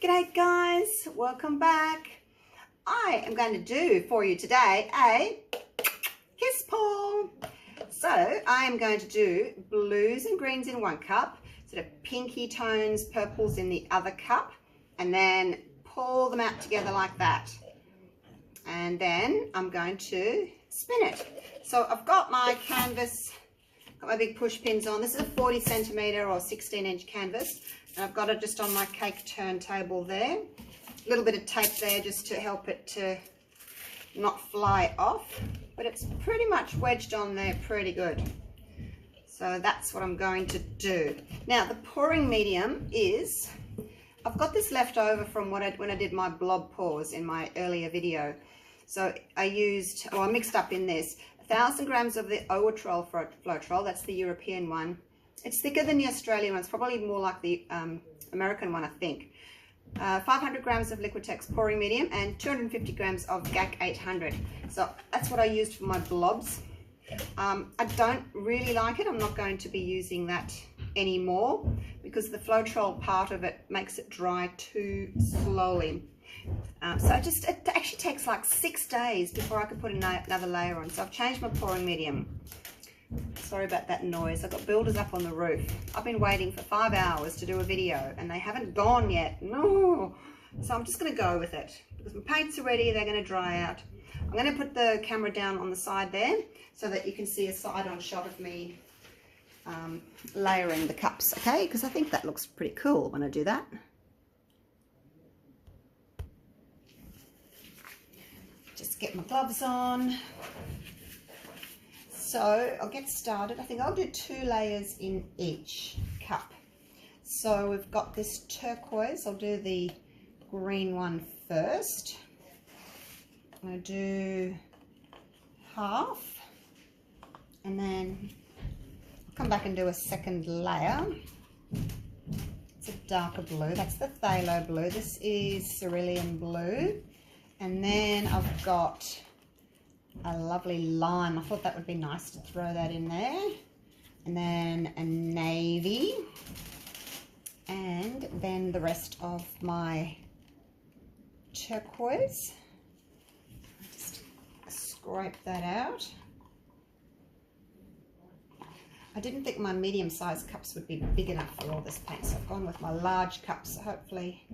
G'day guys, welcome back. I am going to do for you today a kiss pull. So I am going to do blues and greens in one cup, sort of pinky tones, purples in the other cup, and then pull them out together like that. And then I'm going to spin it. So I've got my canvas, got my big push pins on. This is a 40 centimetre or 16-inch canvas. And I've got it just on my cake turntable there. A little bit of tape there just to help it to not fly off. But it's pretty much wedged on there pretty good. So that's what I'm going to do. Now the pouring medium is, I've got this left over from when I did my blob pours in my earlier video. So I mixed up in this 1,000 grams of the Owatrol Floetrol, that's the European one. It's thicker than the Australian one. It's probably more like the American one, I think. 500 grams of Liquitex pouring medium and 250 grams of GAC 800. So that's what I used for my blobs. I don't really like it. I'm not going to be using that anymore because the Floetrol part of it makes it dry too slowly. So it actually takes like 6 days before I could put another layer on. So I've changed my pouring medium. Sorry about that noise. I've got builders up on the roof. I've been waiting for 5 hours to do a video and they haven't gone yet. No. So I'm just going to go with it because my paints are ready. They're going to dry out. I'm going to put the camera down on the side there so that you can see a side-on shot of me layering the cups, okay? Because I think that looks pretty cool when I do that. Just get my gloves on. So I'll get started. I think I'll do 2 layers in each cup. So we've got this turquoise. I'll do the green one first. I'm going to do half and then I'll come back and do a second layer. It's a darker blue. That's the phthalo blue. This is cerulean blue. And then I've got a lovely lime. I thought that would be nice to throw that in there. And then a navy. And then the rest of my turquoise. Just scrape that out. I didn't think my medium-sized cups would be big enough for all this paint, so I've gone with my large cups, so hopefully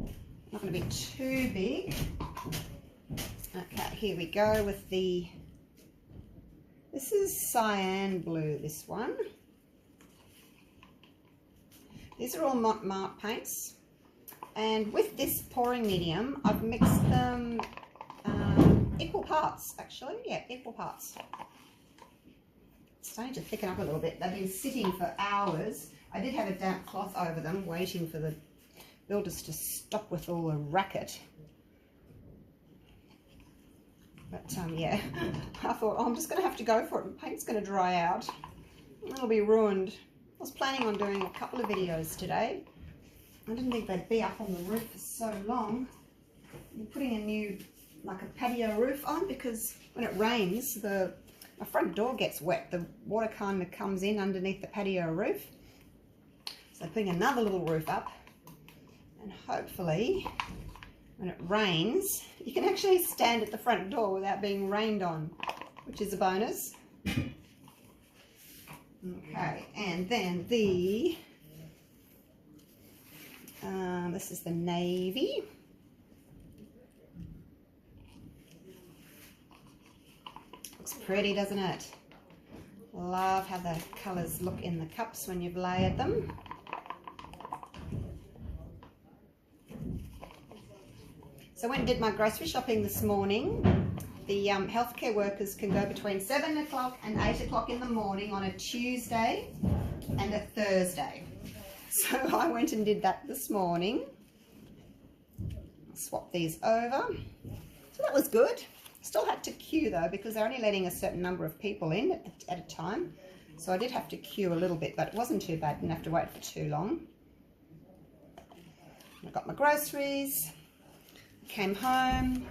not going to be too big. Okay, here we go with the, this is cyan blue, this one. These are all Mont paints. And with this pouring medium, I've mixed them equal parts, actually. Yeah, equal parts. It's starting to thicken up a little bit. They've been sitting for hours. I did have a damp cloth over them, waiting for the builders to stop with all the racket. But yeah, I thought, oh, I'm just going to have to go for it. The paint's going to dry out. It'll be ruined. I was planning on doing a couple of videos today. I didn't think they'd be up on the roof for so long. I'm putting a new, like a patio roof on because when it rains, my front door gets wet. The water kind of comes in underneath the patio roof. So putting another little roof up and hopefully when it rains, you can actually stand at the front door without being rained on, which is a bonus. Okay, and then the, this is the navy. Looks pretty, doesn't it? Love how the colours look in the cups when you've layered them. So I went and did my grocery shopping this morning. The healthcare workers can go between 7 o'clock and 8 o'clock in the morning on a Tuesday and a Thursday. So I went and did that this morning. I'll swap these over. So that was good. Still had to queue though because they're only letting a certain number of people in at a time. So I did have to queue a little bit, but it wasn't too bad. Didn't have to wait for too long. I got my groceries. Came home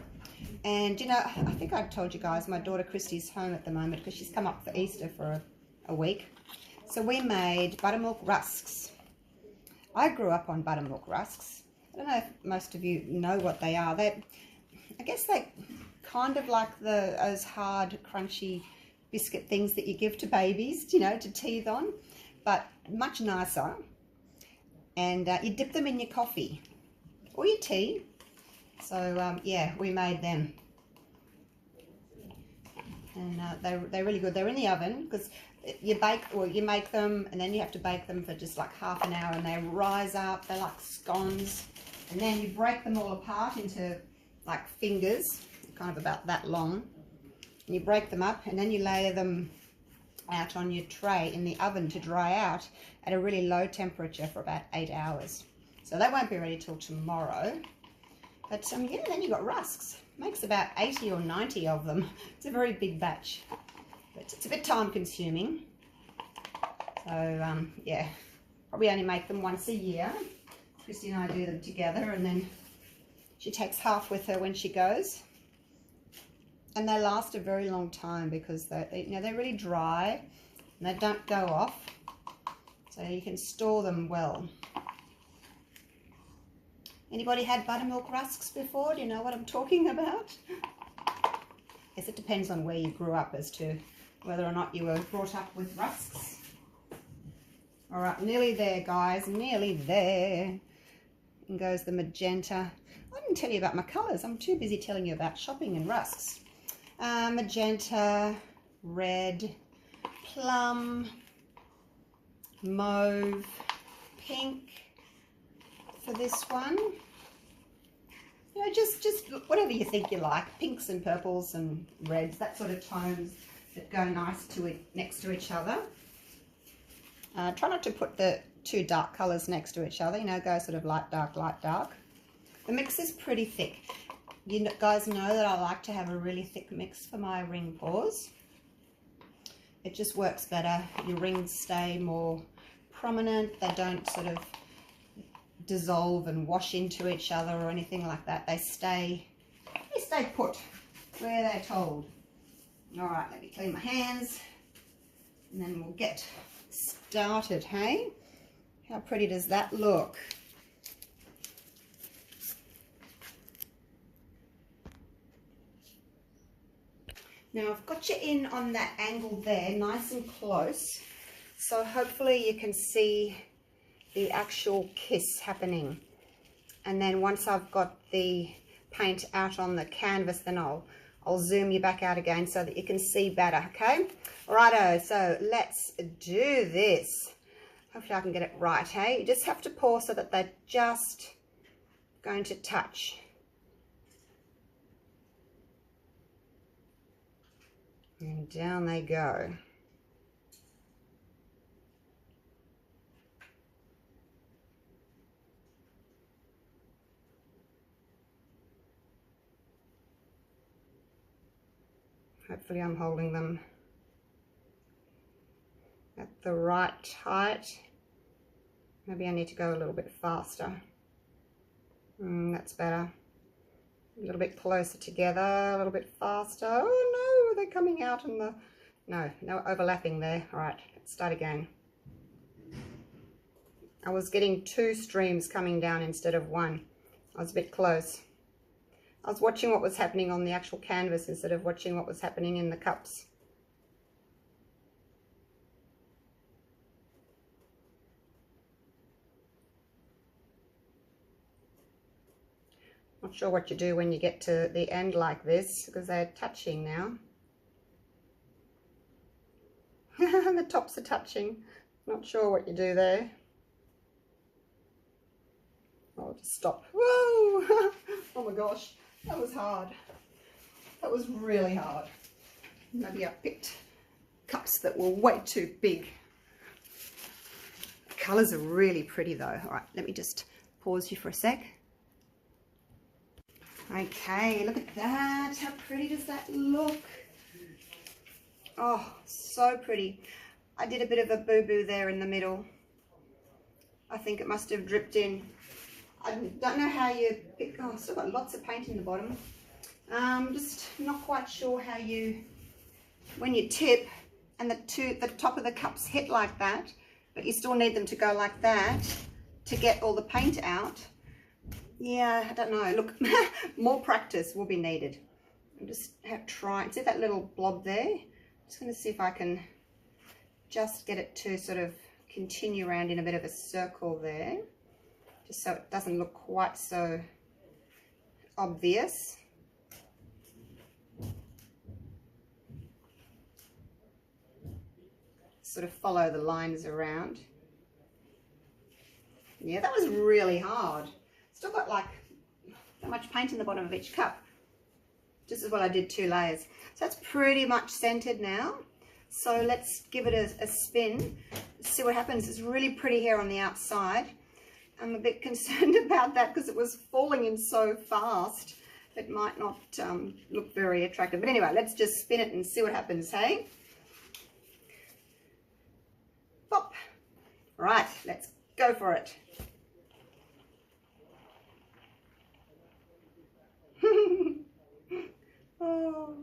and you know, I think I told you guys my daughter Christy's home at the moment because she's come up for Easter for a week. So we made buttermilk rusks. I grew up on buttermilk rusks I don't know if most of you know what they are. I guess they kind of like those hard, crunchy biscuit things that you give to babies, you know, to teeth on, but much nicer. And you dip them in your coffee or your tea. So yeah, we made them, and they're really good. They're in the oven because you make them, and then you have to bake them for just like half an hour, and they rise up. They're like scones, and then you break them all apart into like fingers, kind of about that long, and you break them up, and then you layer them out on your tray in the oven to dry out at a really low temperature for about 8 hours. So they won't be ready till tomorrow. But yeah, then you've got rusks. Makes about 80 or 90 of them. It's a very big batch, but it's a bit time consuming. So yeah, probably only make them once a year. Christy and I do them together, and then she takes half with her when she goes. And they last a very long time because they you know, they're really dry and they don't go off, so you can store them well. Anybody had buttermilk rusks before? Do you know what I'm talking about? Yes, it depends on where you grew up as to whether or not you were brought up with rusks. All right, nearly there, guys, nearly there. In goes the magenta. I didn't tell you about my colours. I'm too busy telling you about shopping and rusks. Magenta, red, plum, mauve, pink for this one. You know, just whatever you think you like. Pinks and purples and reds, that sort of tones that go nice next to each other. Try not to put the two dark colours next to each other. You know, go sort of light, dark, light, dark. The mix is pretty thick. You guys know that I like to have a really thick mix for my ring paws. It just works better. Your rings stay more prominent. They don't sort of dissolve and wash into each other or anything like that. They stay put where they're told. All right, let me clean my hands, and then we'll get started. Hey, how pretty does that look? Now I've got you in on that angle there, nice and close, so hopefully you can see the actual kiss happening. And then once I've got the paint out on the canvas, then I'll zoom you back out again so that you can see better, okay? Righto, so let's do this. Hopefully I can get it right, hey? You just have to pour so that they're just going to touch. And down they go. Hopefully I'm holding them at the right height. Maybe I need to go a little bit faster. That's better. A little bit closer together, a little bit faster. Oh no, they're coming out in the... No overlapping there. All right, let's start again. I was getting 2 streams coming down instead of 1. I was a bit close. I was watching what was happening on the actual canvas instead of watching what was happening in the cups. Not sure what you do when you get to the end like this, because they're touching now. The tops are touching. Not sure what you do there. I'll just stop. Whoa! Oh my gosh, that was hard. That was really hard. Maybe I picked cups that were way too big. The colours are really pretty though. All right, let me just pause you for a sec. Okay, look at that. How pretty does that look? Oh, so pretty. I did a bit of a boo-boo there in the middle. I think it must have dripped in. I don't know how you pick... Oh, I've still got lots of paint in the bottom. Just not quite sure how you... When you tip and the top of the cups hit like that, but you still need them to go like that to get all the paint out. Yeah, I don't know. Look, more practice will be needed. I'm just trying. See that little blob there? Just going to see if I can just get it to sort of continue around in a bit of a circle there, just so it doesn't look quite so obvious. Sort of follow the lines around. Yeah, that was really hard. Still got like that much paint in the bottom of each cup. Just as well I did 2 layers. So that's pretty much centered now. So let's give it a spin, see what happens. It's really pretty here on the outside. I'm a bit concerned about that because it was falling in so fast. It might not look very attractive. But anyway, let's just spin it and see what happens, hey? Pop. Right, let's go for it. Oh,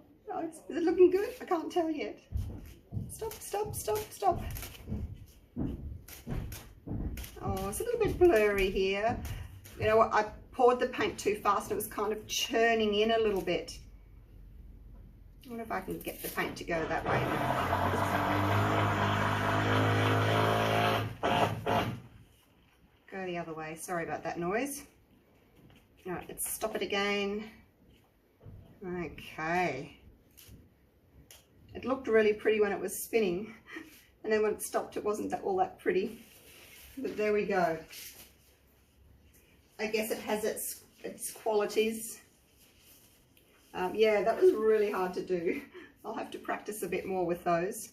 is it looking good? I can't tell yet. Stop, stop, stop, stop. Oh, it's a little bit blurry here. You know what, I poured the paint too fast. It was kind of churning in a little bit. I wonder if I can get the paint to go that way. Go the other way. Sorry about that noise. All right, let's stop it again. Okay. It looked really pretty when it was spinning, and then when it stopped it wasn't all that pretty. But there we go. I guess it has its qualities. Yeah, that was really hard to do. I'll have to practice a bit more with those.